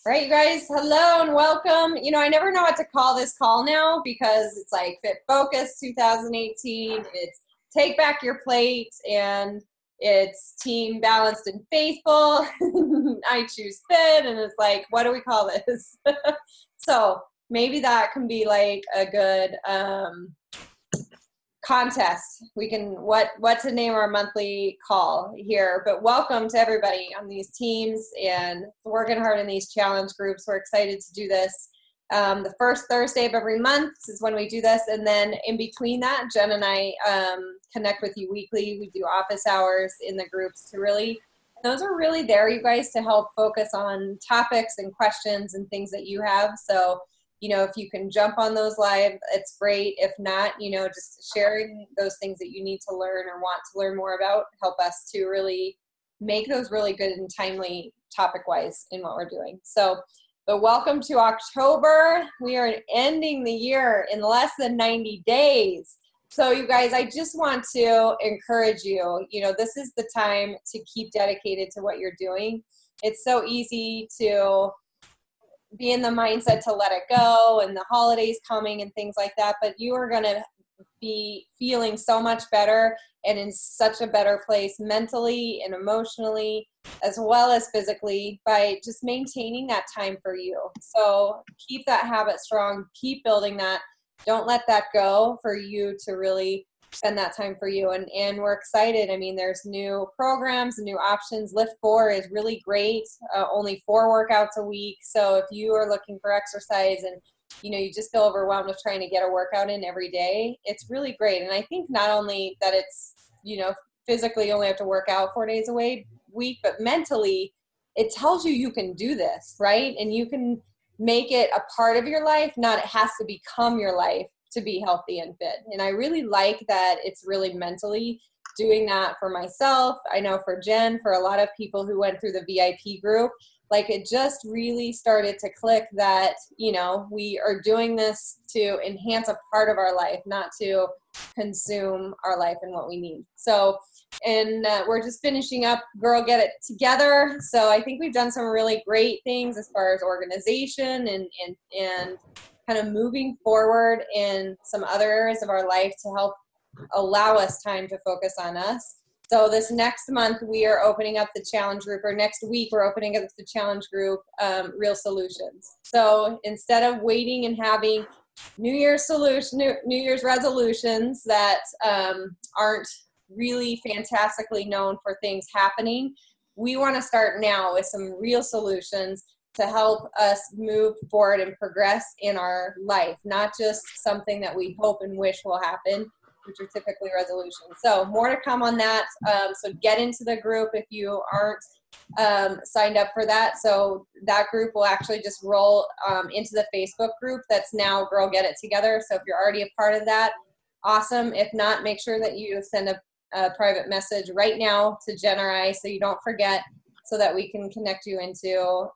All right, you guys, hello and welcome. I never know what to call this call now because it's like Fit Focus 2018. It's Take Back Your Plate, and it's Team Balanced and Faithful. I choose Fit, and it's like, what do we call this? So maybe that can be like a good contest. We can what to name our monthly call here. But welcome to everybody on these teams and working hard in these challenge groups. We're excited to do this. The first Thursday of every month is when we do this, and then in between that, Jen and I connect with you weekly. We do office hours in the groups to really, those are really there, you guys, to help focus on topics and questions and things that you have. So if you can jump on those live, it's great. If not, just sharing those things that you need to learn or want to learn more about help us to really make those really good and timely topic-wise in what we're doing. So, but welcome to October. We are ending the year in less than 90 days. So you guys, I just want to encourage you, this is the time to keep dedicated to what you're doing. It's so easy to be in the mindset to let it go and the holidays coming and things like that, but you are going to be feeling so much better and in such a better place mentally and emotionally as well as physically by just maintaining that time for you. So keep that habit strong, keep building that. Don't let that go for you to really spend that time for you. And we're excited. I mean, there's new programs and new options. Lift 4 is really great. Only 4 workouts a week. So if you are looking for exercise and, you just feel overwhelmed with trying to get a workout in every day, it's really great. And I think not only that it's, physically you only have to work out 4 days a week, but mentally it tells you can do this, right? And you can make it a part of your life, not it has to become your life to be healthy and fit. And I really like that it's really mentally doing that for myself. I know for Jen, for a lot of people who went through the VIP group, like it just really started to click that, we are doing this to enhance a part of our life, not to consume our life and what we need. So, and we're just finishing up Girl Get It Together. So I think we've done some really great things as far as organization and kind of moving forward in some other areas of our life to help allow us time to focus on us. So this next month we are opening up the challenge group, or next week we're opening up the challenge group, Real Solutions. So instead of waiting and having New Year's resolutions that aren't really fantastically known for things happening, we want to start now with some real solutions to help us move forward and progress in our life, not just something that we hope and wish will happen, which are typically resolutions. So more to come on that. So get into the group if you aren't signed up for that. So that group will actually just roll into the Facebook group that's now Girl Get It Together. So if you're already a part of that, awesome. If not, make sure that you send a private message right now to Jen or I so you don't forget, so that we can connect you into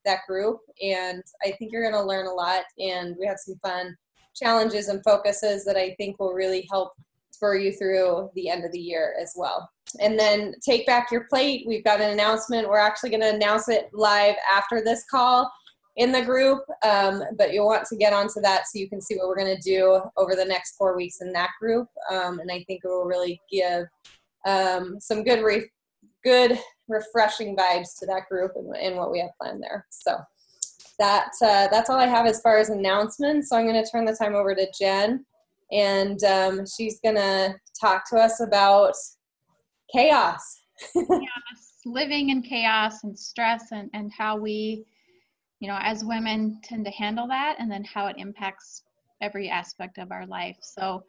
that group. And I think you're going to learn a lot, and we have some fun challenges and focuses that I think will really help spur you through the end of the year as well. And then Take Back Your Plate, we've got an announcement. We're actually going to announce it live after this call in the group, but you'll want to get onto that so you can see what we're going to do over the next 4 weeks in that group. And I think it will really give some good refreshing vibes to that group and what we have planned there. So that's all I have as far as announcements. So I'm going to turn the time over to Jen, and she's going to talk to us about chaos. Yes, living in chaos and stress and how we, as women tend to handle that, and then how it impacts every aspect of our life. So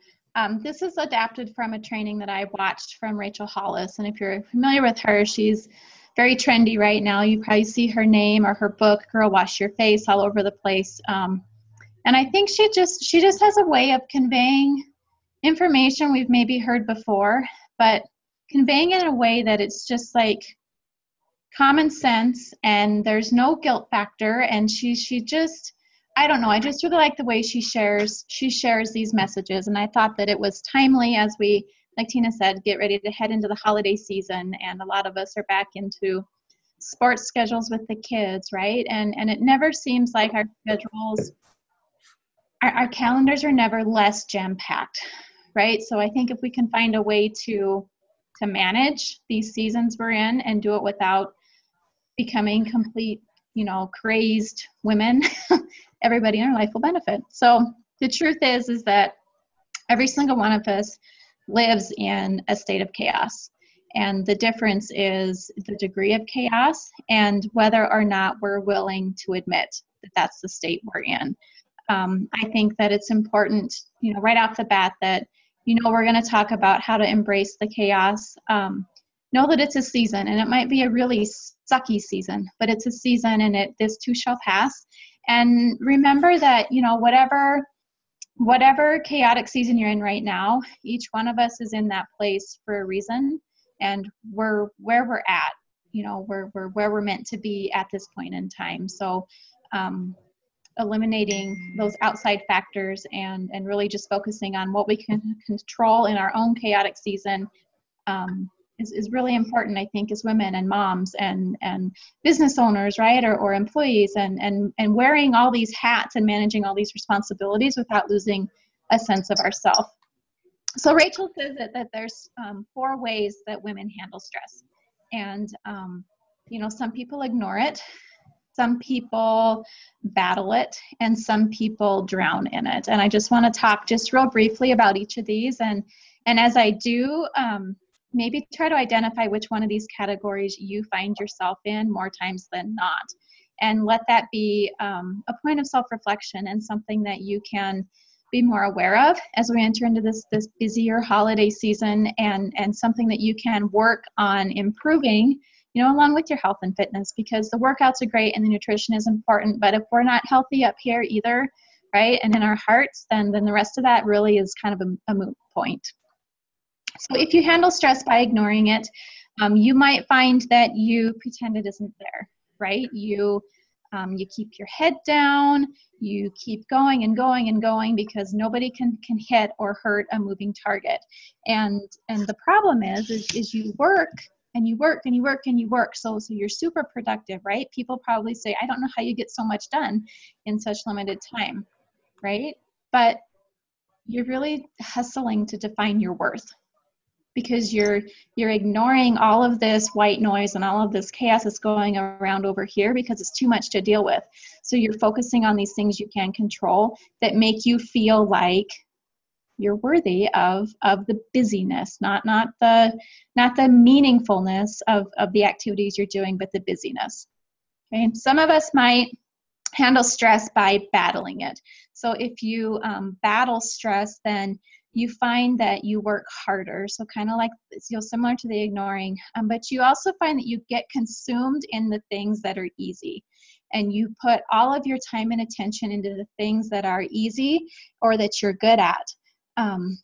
this is adapted from a training that I watched from Rachel Hollis. And if you're familiar with her, she's very trendy right now. You probably see her name or her book, Girl Wash Your Face, all over the place. And I think she just has a way of conveying information we've maybe heard before, but conveying it in a way that it's just like common sense, and there's no guilt factor. And she just, I don't know, I just really like the way she shares these messages. And I thought that it was timely as we, like Tina said, get ready to head into the holiday season. And a lot of us are back into sports schedules with the kids, right? And it never seems like our schedules, our calendars are never less jam-packed, right? So I think if we can find a way to manage these seasons we're in and do it without becoming complete, crazed women, everybody in our life will benefit. So the truth is that every single one of us lives in a state of chaos. And the difference is the degree of chaos and whether or not we're willing to admit that that's the state we're in. I think that it's important, right off the bat that, we're going to talk about how to embrace the chaos. Know that it's a season, and it might be a really sucky season, but it's a season, and this too shall pass. And remember that, whatever chaotic season you're in right now, each one of us is in that place for a reason, and we're where we're at. We're where we're meant to be at this point in time. So eliminating those outside factors and really just focusing on what we can control in our own chaotic season is really important, I think, as women and moms and business owners, right, or employees, and wearing all these hats and managing all these responsibilities without losing a sense of ourself. So Rachel says that there's 4 ways that women handle stress, and some people ignore it, some people battle it, and some people drown in it. And I just want to talk just real briefly about each of these, and as I do, maybe try to identify which one of these categories you find yourself in more times than not. And let that be a point of self-reflection and something that you can be more aware of as we enter into this busier holiday season, and something that you can work on improving, along with your health and fitness, because the workouts are great and the nutrition is important, but if we're not healthy up here either, right, and in our hearts, then the rest of that really is kind of a moot point. So if you handle stress by ignoring it, you might find that you pretend it isn't there, right? You keep your head down, you keep going and going and going because nobody can hit or hurt a moving target. And the problem is you work and you work and you work and you work. So you're super productive, right? People probably say, I don't know how you get so much done in such limited time, right? But you're really hustling to define your worth, because you're ignoring all of this white noise and all of this chaos that's going around over here because it's too much to deal with. So you're focusing on these things you can control that make you feel like you're worthy of the busyness, not the meaningfulness of the activities you're doing, but the busyness. Okay? And some of us might handle stress by battling it. So if you battle stress, then you find that you work harder. So kind of like, similar to the ignoring, but you also find that you get consumed in the things that are easy. And you put all of your time and attention into the things that are easy or that you're good at.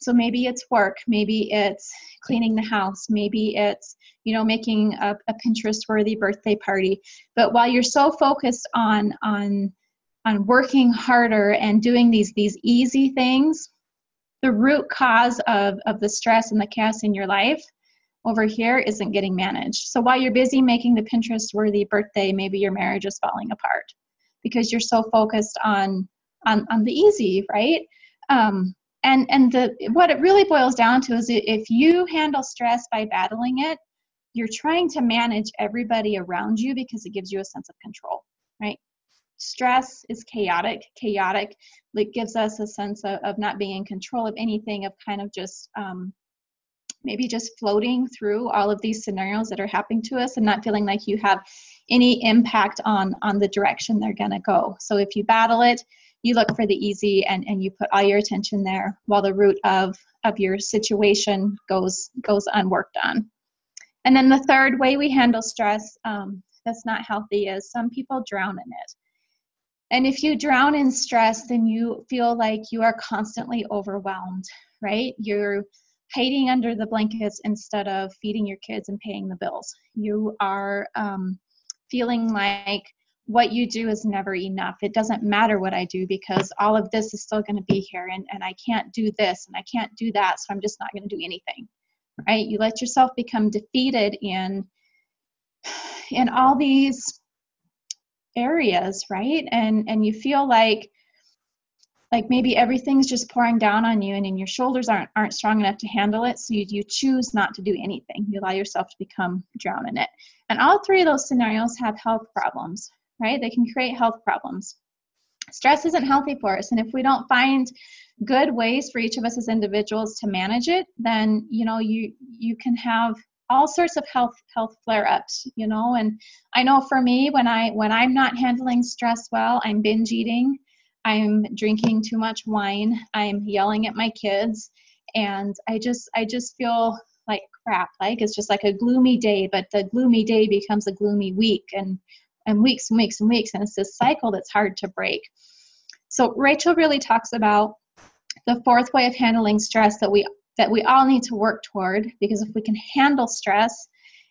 So maybe it's work, maybe it's cleaning the house, maybe it's, making a Pinterest-worthy birthday party. But while you're so focused on working harder and doing these easy things, the root cause of the stress and the chaos in your life over here isn't getting managed. So while you're busy making the Pinterest-worthy birthday, maybe your marriage is falling apart because you're so focused on the easy, right? What it really boils down to is if you handle stress by battling it, you're trying to manage everybody around you because it gives you a sense of control, right? Stress is chaotic. It gives us a sense of not being in control of anything, of kind of just maybe just floating through all of these scenarios that are happening to us and not feeling like you have any impact on the direction they're going to go. So if you battle it, you look for the easy and you put all your attention there while the root of your situation goes unworked on. And then the third way we handle stress that's not healthy is some people drown in it. And if you drown in stress, then you feel like you are constantly overwhelmed, right? You're hiding under the blankets instead of feeding your kids and paying the bills. You are feeling like what you do is never enough. It doesn't matter what I do because all of this is still going to be here, and I can't do this and I can't do that, so I'm just not going to do anything, right? You let yourself become defeated in in all these areas, right? And you feel like maybe everything's just pouring down on you, and then your shoulders aren't strong enough to handle it, so you choose not to do anything. You allow yourself to drown in it. And all three of those scenarios have health problems, right? They can create health problems. Stress isn't healthy for us, and if we don't find good ways for each of us as individuals to manage it, then you can have all sorts of health flare-ups, and I know for me, when I'm not handling stress well, I'm binge eating, I'm drinking too much wine, I'm yelling at my kids, and I just feel like crap. Like it's just like a gloomy day, but the gloomy day becomes a gloomy week, and weeks and weeks and weeks, and it's this cycle that's hard to break. So Rachel really talks about the fourth way of handling stress that we all need to work toward, because if we can handle stress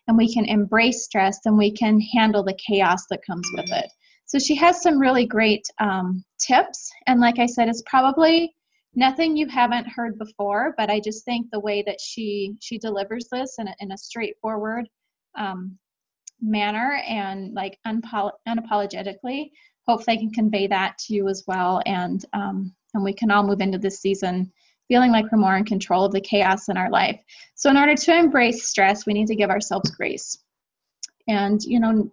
and we can embrace stress, then we can handle the chaos that comes with it. So she has some really great tips, and like I said, it's probably nothing you haven't heard before, but I just think the way that she delivers this in a straightforward manner and like unapologetically, hopefully I can convey that to you as well, and we can all move into this season feeling like we're more in control of the chaos in our life. So in order to embrace stress, we need to give ourselves grace. And,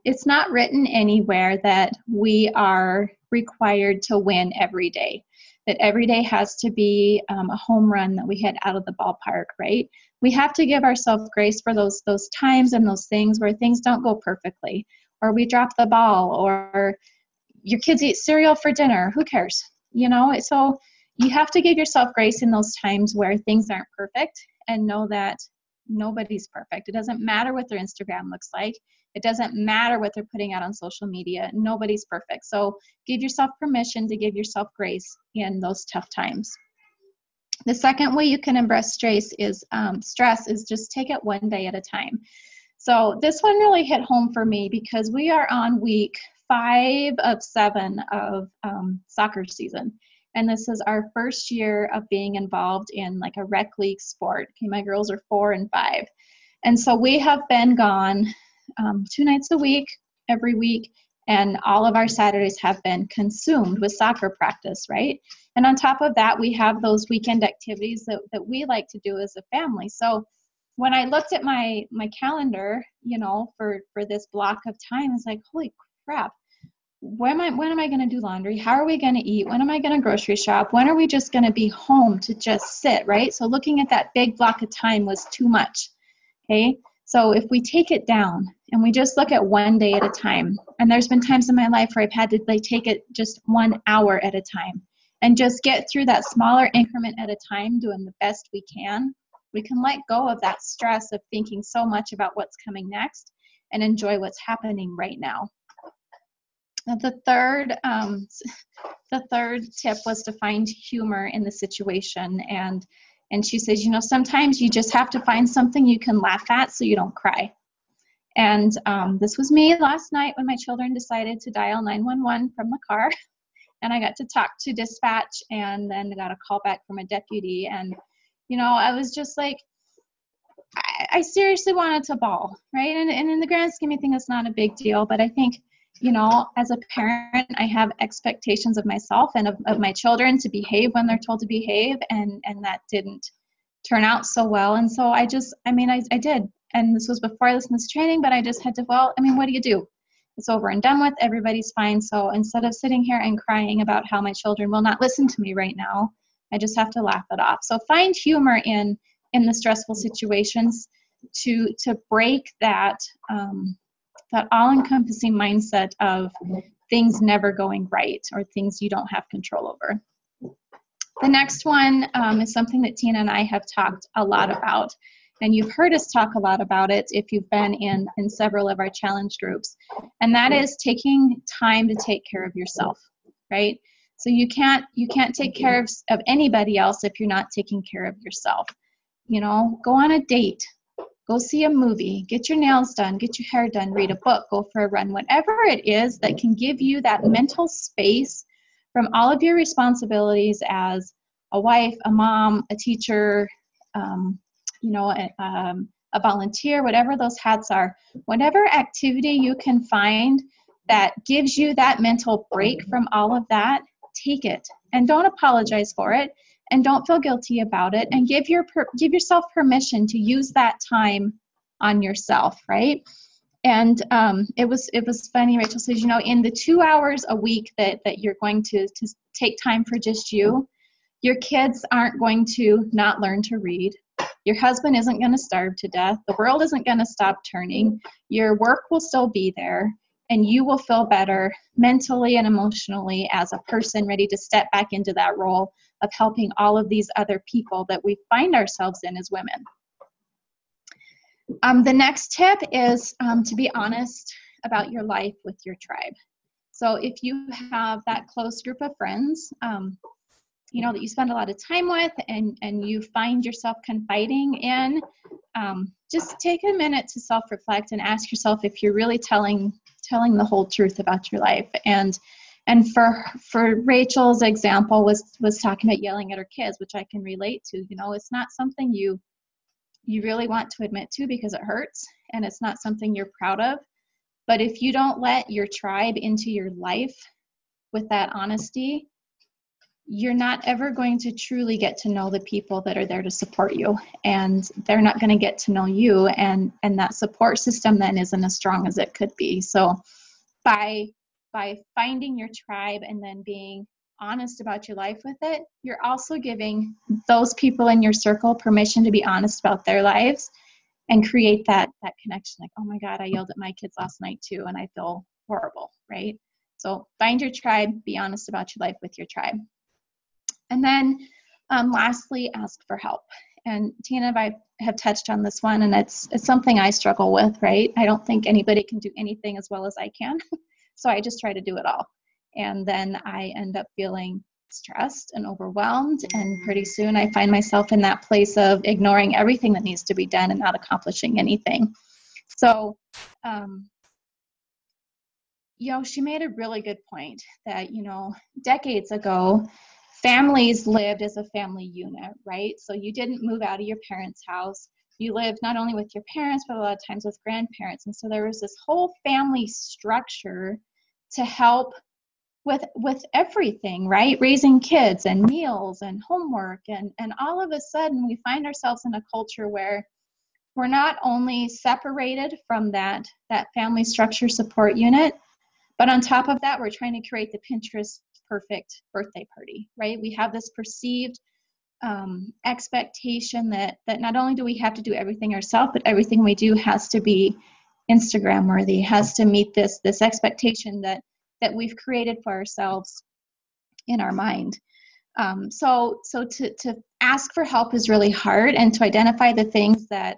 it's not written anywhere that we are required to win every day, that every day has to be a home run that we hit out of the ballpark, right? We have to give ourselves grace for those times and those things where things don't go perfectly, or we drop the ball, or your kids eat cereal for dinner. Who cares? So you have to give yourself grace in those times where things aren't perfect, and know that nobody's perfect. It doesn't matter what their Instagram looks like. It doesn't matter what they're putting out on social media. Nobody's perfect. So give yourself permission to give yourself grace in those tough times. The second way you can embrace stress is just take it one day at a time. So this one really hit home for me because we are on week 5 of 7 of soccer season. And this is our first year of being involved in like a rec league sport. Okay, my girls are 4 and 5. And so we have been gone 2 nights a week, every week, and all of our Saturdays have been consumed with soccer practice, right? And on top of that, we have those weekend activities that we like to do as a family. So when I looked at my calendar, for this block of time, it's like, holy crap. When am I going to do laundry? How are we going to eat? When am I going to grocery shop? When are we just going to be home to just sit, right? So looking at that big block of time was too much, okay? So if we take it down and we just look at one day at a time, and there's been times in my life where I've had to take it just 1 hour at a time and just get through that smaller increment at a time, doing the best we can let go of that stress of thinking so much about what's coming next and enjoy what's happening right now. The third tip was to find humor in the situation, and she says, sometimes you just have to find something you can laugh at so you don't cry. And this was me last night when my children decided to dial 911 from the car, and I got to talk to dispatch, and then got a call back from a deputy, and I was just like, I seriously wanted to bawl, right? And in the grand scheme of things, it's not a big deal, but I think as a parent, I have expectations of myself and of my children to behave when they're told to behave, and that didn't turn out so well. And so I did. And this was before I listened to this training, but I just had to, what do you do? It's over and done with. Everybody's fine. So instead of sitting here and crying about how my children will not listen to me right now, I just have to laugh it off. So find humor in the stressful situations to break that that all-encompassing mindset of things never going right or things you don't have control over. The next one is something that Tina and I have talked a lot about, and you've heard us talk a lot about it if you've been in several of our challenge groups, and that is taking time to take care of yourself, right? So you can't take care of anybody else if you're not taking care of yourself. Go on a date. Go see a movie, get your nails done, get your hair done, read a book, go for a run, whatever it is that can give you that mental space from all of your responsibilities as a wife, a mom, a teacher, a a volunteer, whatever those hats are, whatever activity you can find that gives you that mental break from all of that, take it and don't apologize for it and don't feel guilty about it, and give yourself permission to use that time on yourself, right? And it was funny. Rachel says, in the 2 hours a week that you're going to take time for just you, your kids aren't going to not learn to read. Your husband isn't going to starve to death. The world isn't going to stop turning. Your work will still be there, and you will feel better mentally and emotionally as a person ready to step back into that role of helping all of these other people that we find ourselves in as women. The next tip is to be honest about your life with your tribe. So if you have that close group of friends, that you spend a lot of time with and you find yourself confiding in, just take a minute to self-reflect and ask yourself if you're really telling the whole truth about your life. And for Rachel's example was talking about yelling at her kids, which I can relate to. It's not something you really want to admit to because it hurts, and it's not something you're proud of. But if you don't let your tribe into your life with that honesty, you're not ever going to truly get to know the people that are there to support you, and they're not going to get to know you, and that support system then isn't as strong as it could be. So by finding your tribe and then being honest about your life with it, you're also giving those people in your circle permission to be honest about their lives and create that connection. Like, oh my God, I yelled at my kids last night too, and I feel horrible, right? So find your tribe, be honest about your life with your tribe. And then lastly, ask for help. And Tina and I have touched on this one, and it's something I struggle with, right? I don't think anybody can do anything as well as I can. So I just try to do it all. And then I end up feeling stressed and overwhelmed. And pretty soon I find myself in that place of ignoring everything that needs to be done and not accomplishing anything. So, she made a really good point that, decades ago, families lived as a family unit, right? So you didn't move out of your parents' house. You lived not only with your parents, but a lot of times with grandparents. And so there was this whole family structure to help with everything, right? Raising kids and meals and homework. And all of a sudden we find ourselves in a culture where we're not only separated from that family structure support unit, but on top of that, we're trying to create the Pinterest perfect birthday party, right? We have this perceived expectation that not only do we have to do everything ourselves, but everything we do has to be Instagram worthy, has to meet this expectation that we've created for ourselves in our mind. So to ask for help is really hard, and to identify the things that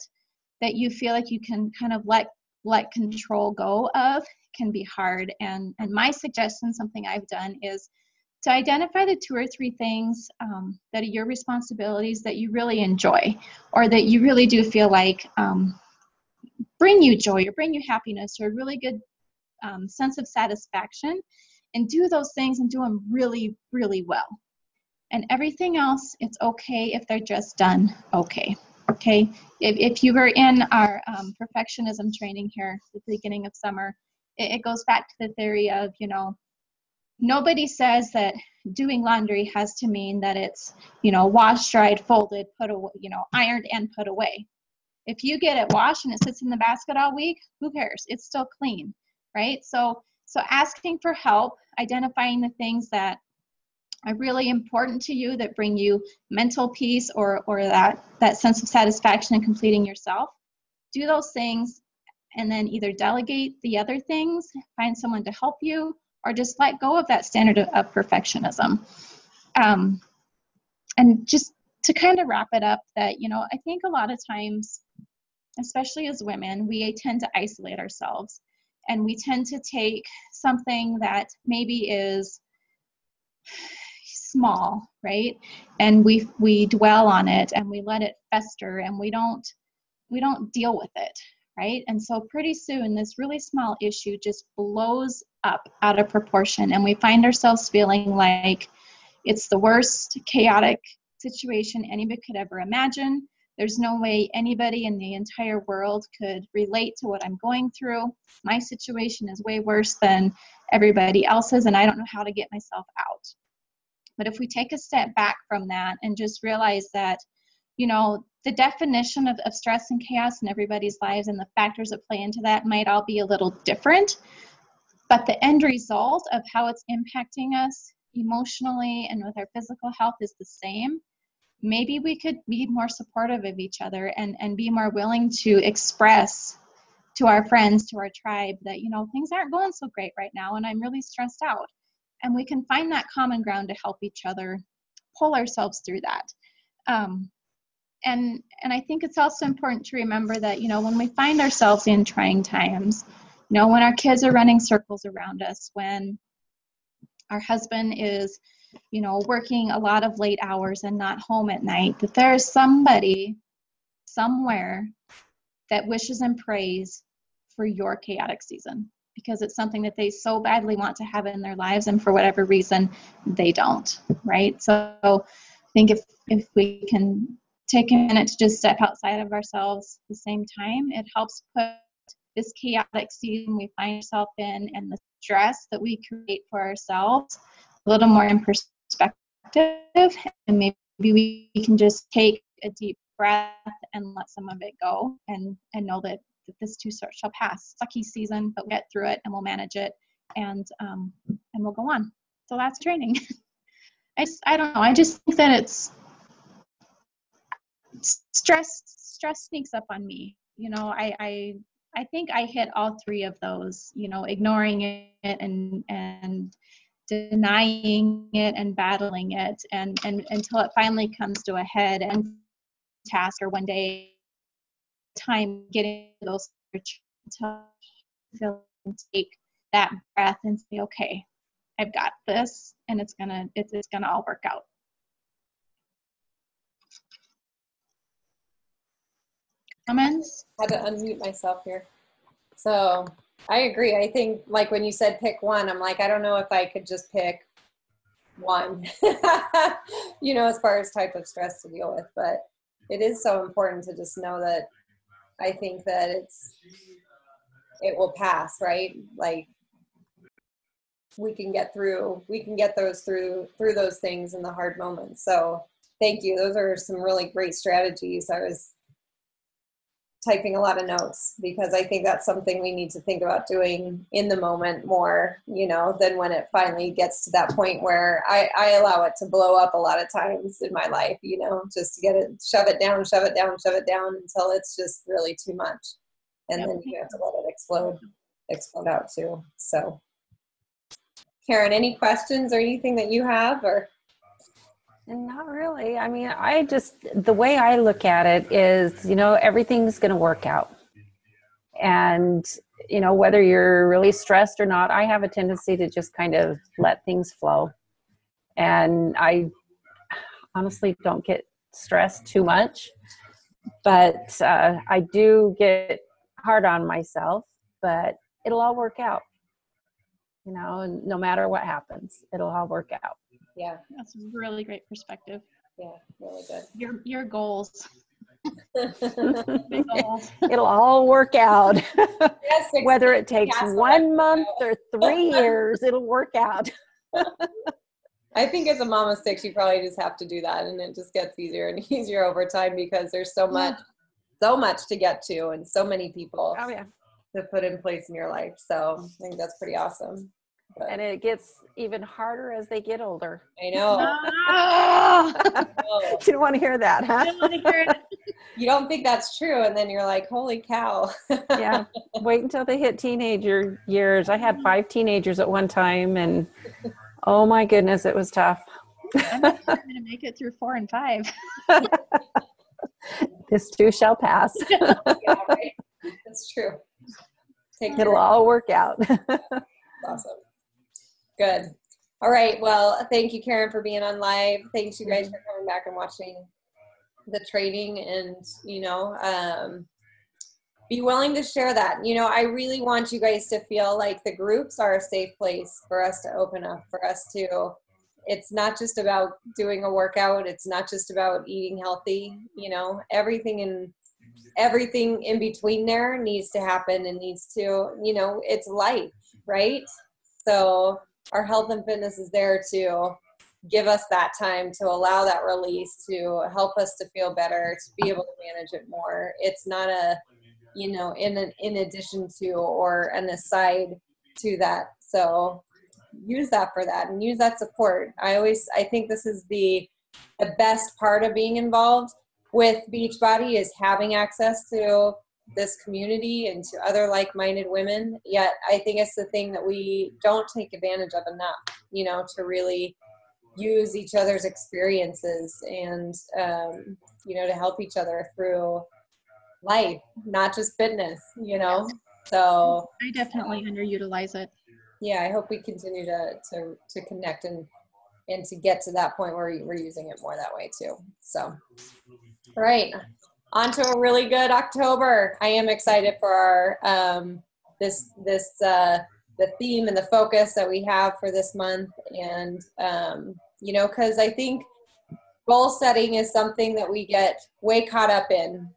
you feel like you can kind of let control go of can be hard. And my suggestion, something I've done, is to identify the 2 or 3 things that are your responsibilities that you really enjoy, or that you really do feel like bring you joy or bring you happiness or a really good sense of satisfaction, and do those things and do them really, really well. And everything else, it's okay if they're just done okay. Okay. If you were in our perfectionism training here at the beginning of summer, it goes back to the theory of, nobody says that doing laundry has to mean that it's, washed, dried, folded, put away, ironed and put away. If you get it washed and it sits in the basket all week, who cares? It's still clean, right? So asking for help, identifying the things that are really important to you, that bring you mental peace or that sense of satisfaction in completing yourself. Do those things, and then either delegate the other things, find someone to help you, or just let go of that standard of perfectionism. And just to kind of wrap it up, that, I think a lot of times, especially as women, we tend to isolate ourselves, and we tend to take something that maybe is small, right? And we dwell on it, and we let it fester, and we don't deal with it, right? And so pretty soon this really small issue just blows up out of proportion, and we find ourselves feeling like it's the worst chaotic situation anybody could ever imagine. There's no way anybody in the entire world could relate to what I'm going through. My situation is way worse than everybody else's, and I don't know how to get myself out. But if we take a step back from that and just realize that, the definition of stress and chaos in everybody's lives and the factors that play into that might all be a little different, but the end result of how it's impacting us emotionally and with our physical health is the same. Maybe we could be more supportive of each other and be more willing to express to our friends, to our tribe that, things aren't going so great right now and I'm really stressed out. And we can find that common ground to help each other pull ourselves through that. And I think it's also important to remember that, when we find ourselves in trying times, when our kids are running circles around us, when our husband is, working a lot of late hours and not home at night, that there is somebody somewhere that wishes and prays for your chaotic season, because it's something that they so badly want to have in their lives, and for whatever reason, they don't, right? So I think if we can take a minute to just step outside of ourselves at the same time, it helps put this chaotic season we find ourselves in and the stress that we create for ourselves a little more in perspective, and maybe we can just take a deep breath and let some of it go and know that this too shall pass. Sucky season, but we'll get through it and we'll manage it, and we'll go on. So that's training. I don't know. I just think that it's stress sneaks up on me. I think I hit all three of those, ignoring it and denying it and battling it and until it finally comes to a head and task or one day time getting those to take that breath and say, okay, I've got this, and it's gonna all work out. Comments? I had to unmute myself here. So I agree. I think, like, when you said pick one, I'm like, I don't know if I could just pick one, as far as type of stress to deal with. But it is so important to just know that I think that it will pass, right? Like, we can get through those things in the hard moments. So thank you. Those are some really great strategies. I was typing a lot of notes because I think that's something we need to think about doing in the moment more, than when it finally gets to that point where I allow it to blow up a lot of times in my life, just to get it, shove it down until it's just really too much. And then you have to let it explode out too. So Karen, any questions or anything that you have, or? Not really. I mean, the way I look at it is, everything's going to work out. And, whether you're really stressed or not, I have a tendency to just kind of let things flow. And I honestly don't get stressed too much, but I do get hard on myself, but it'll all work out. And no matter what happens, it'll all work out. Yeah, that's a really great perspective. Yeah, really good. Your goals. It'll all work out. Yes, whether it takes 1 month or 3 years, it'll work out. I think as a mom of 6, you probably just have to do that, and it just gets easier and easier over time because there's so much to get to and so many people to put in place in your life. So I think that's pretty awesome. But. And it gets even harder as they get older. I know. You don't want to hear that, huh? I don't want to hear it. You don't think that's true, and then you're like, holy cow. Yeah. Wait until they hit teenager years. I had 5 teenagers at one time, and oh my goodness, it was tough. I'm not going to make it through 4 and 5. This too shall pass. Yeah, right? That's true. It'll all work out. Awesome. Good. All right. Well, thank you, Karen, for being on live. Thanks, you guys, for coming back and watching the training, and, be willing to share that. I really want you guys to feel like the groups are a safe place for us to open up, for us to it's not just about doing a workout. It's not just about eating healthy, you know, everything in between there needs to happen and needs to, you know, it's life, right? So our health and fitness is there to give us that time, to allow that release, to help us to feel better, to be able to manage it more. It's not a, you know, in addition to or an aside to that. So use that for that and use that support. I think this is the best part of being involved with Beachbody is having access to this community and to other like-minded women. Yet I think it's the thing that we don't take advantage of enough, you know, to really use each other's experiences and, you know, to help each other through life, not just fitness, you know? So I definitely underutilize it. yeah, I hope we continue to connect and to get to that point where we're using it more that way too. So, all right, on to a really good October. I am excited for our the theme and the focus that we have for this month, and you know, because I think goal setting is something that we get way caught up in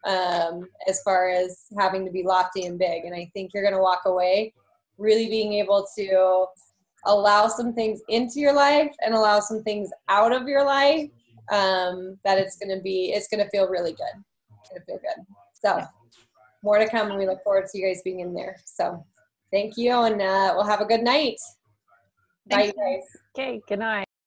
as far as having to be lofty and big. And I think you're going to walk away really being able to allow some things into your life and allow some things out of your life, that it's going to feel really good. It's going to feel good. So more to come, and we look forward to you guys being in there. So thank you, and we'll have a good night. Bye, you guys. Okay, good night.